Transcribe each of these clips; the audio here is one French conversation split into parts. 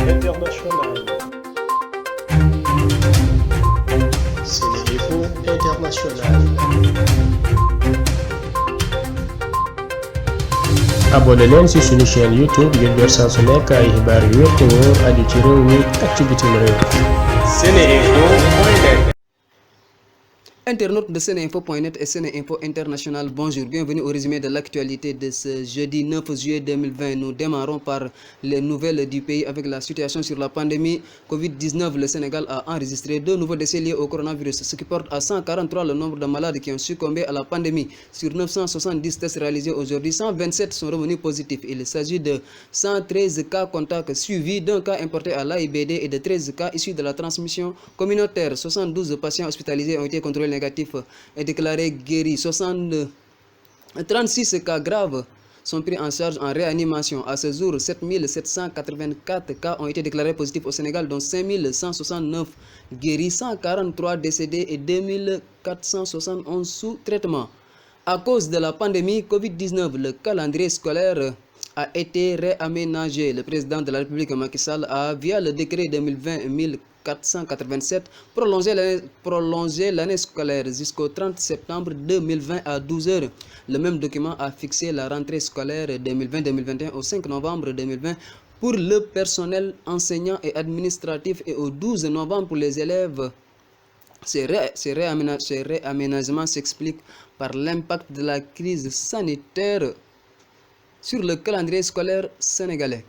internationale. SeneInfo International. abonné leen ci suñu chaîne YouTube ngir jot saa su nekk ay xibaar yu wér te wóor aju ci réew mi ak ci bitim réew. SeneInfo.net. Internautes de SeneInfo.net et SeneInfo International, bonjour, bienvenue au résumé de l'actualité de ce jeudi 9 juillet 2020. Nous démarrons par les nouvelles du pays avec la situation sur la pandémie Covid-19. Le Sénégal a enregistré 2 nouveaux décès liés au coronavirus, ce qui porte à 143 le nombre de malades qui ont succombé à la pandémie. Sur 970 tests réalisés aujourd'hui, 127 sont revenus positifs. Il s'agit de 113 cas contacts suivis d'un cas importé à l'AIBD et de 13 cas issus de la transmission communautaire. 72 patients hospitalisés ont été contrôlés négatifs et déclarés guéris. 36 cas graves sont pris en charge en réanimation. À ce jour, 7784 cas ont été déclarés positifs au Sénégal, dont 5169 guéris, 143 décédés et 2471 sous traitement. À cause de la pandémie Covid-19, le calendrier scolaire a été réaménagé. Le président de la République, Macky Sall, a, via le décret 2020-1487, prolongé l'année scolaire jusqu'au 30 septembre 2020 à 12 h. Le même document a fixé la rentrée scolaire 2020-2021 au 5 novembre 2020 pour le personnel enseignant et administratif et au 12 novembre pour les élèves. Ces réaménagements s'expliquent par l'impact de la crise sanitaire sur le calendrier scolaire sénégalais.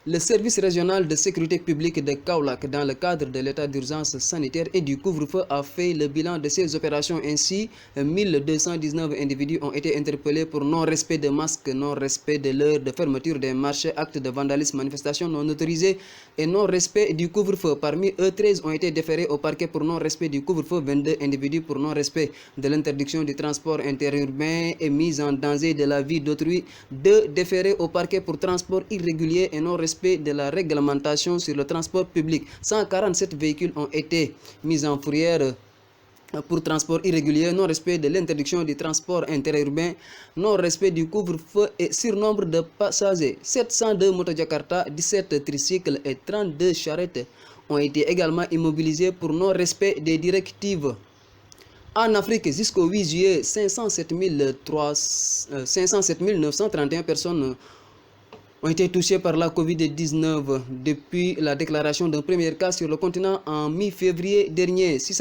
Le service régional de sécurité publique de Kaolack, dans le cadre de l'état d'urgence sanitaire et du couvre-feu, a fait le bilan de ces opérations. Ainsi, 1219 individus ont été interpellés pour non-respect de masques, non-respect de l'heure de fermeture des marchés, actes de vandalisme, manifestations non autorisées et non-respect du couvre-feu. Parmi eux, 13 ont été déférés au parquet pour non-respect du couvre-feu, 22 individus pour non-respect de l'interdiction du transport interurbain et mise en danger de la vie d'autrui, 2 déférés au parquet pour transport irrégulier et non-respect de la réglementation sur le transport public. 147 véhicules ont été mis en fourrière pour transport irrégulier, non-respect de l'interdiction du transport interurbain, non-respect du couvre-feu et surnombre de passagers. 702 moto-Jakarta, 17 tricycles et 32 charrettes ont été également immobilisés pour non-respect des directives. En Afrique, jusqu'au 8 juillet, 507 931 personnes ont été touchés par la Covid-19 depuis la déclaration d'un premier cas sur le continent en mi-février dernier. Si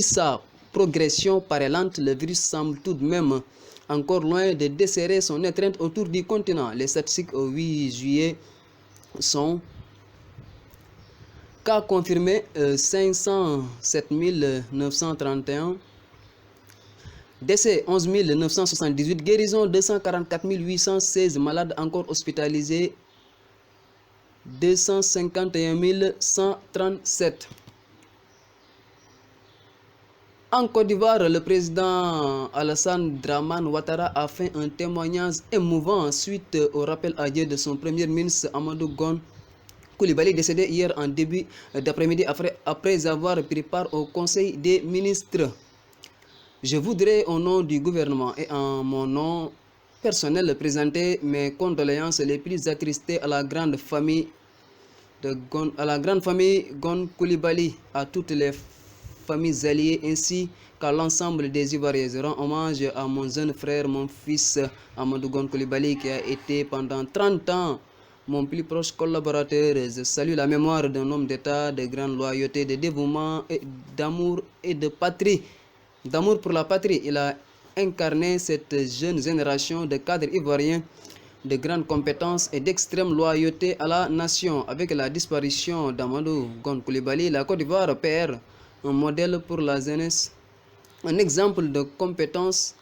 sa progression paraît lente, le virus semble tout de même encore loin de desserrer son étreinte autour du continent. Les statistiques au 8 juillet sont: cas confirmés 507 931, décès 11 978, guérison 244 816, malades encore hospitalisés 251 137. En Côte d'Ivoire, le président Alassane Dramane Ouattara a fait un témoignage émouvant suite au rappel à Dieu de son premier ministre Amadou Gon Coulibaly, décédé hier en début d'après-midi après avoir pris part au Conseil des ministres. Je voudrais, au nom du gouvernement et en mon nom personnel, présenter mes condoléances les plus attristées à la grande famille Gon Coulibaly, à toutes les familles alliées ainsi qu'à l'ensemble des Ivoiriens. Je rends hommage à mon jeune frère, mon fils Amadou Gon Coulibaly, qui a été pendant 30 ans mon plus proche collaborateur. Je salue la mémoire d'un homme d'État de grande loyauté, de dévouement et d'amour et de patrie. D'amour pour la patrie, il a incarné cette jeune génération de cadres ivoiriens de grandes compétences et d'extrême loyauté à la nation. Avec la disparition d'Amadou Gon Coulibaly, la Côte d'Ivoire perd un modèle pour la jeunesse, un exemple de compétence,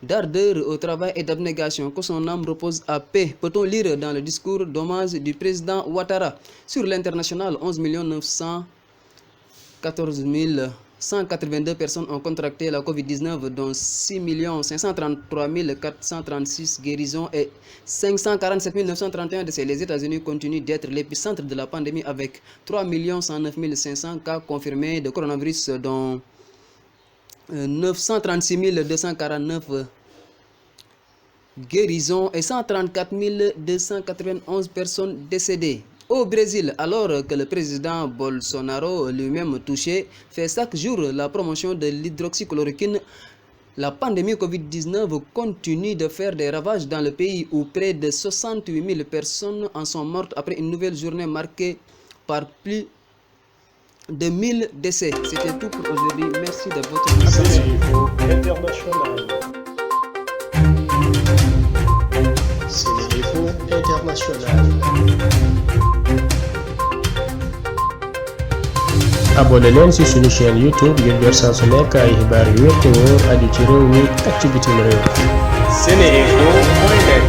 d'ardeur au travail et d'abnégation. Que son âme repose à paix, peut-on lire dans le discours d'hommage du président Ouattara. Sur l'international, 11 914 182 personnes ont contracté la Covid-19, dont 6 533 436 guérisons et 547 931 décès. Les États-Unis continuent d'être l'épicentre de la pandémie avec 3 109 500 cas confirmés de coronavirus, dont 936 249 guérisons et 134 291 personnes décédées. Au Brésil, alors que le président Bolsonaro lui-même touché fait chaque jour la promotion de l'hydroxychloroquine, la pandémie Covid-19 continue de faire des ravages dans le pays où près de 68 000 personnes en sont mortes après une nouvelle journée marquée par plus de 1000 décès. C'était tout pour aujourd'hui. Merci de votre attention. SeneInfo International. abonné leen ci suñu chaîne YouTube ngir jot saa su nekk ay xibaar yu wér te wóor aju ci réew mi ak ci bitim réew. SeneInfo.net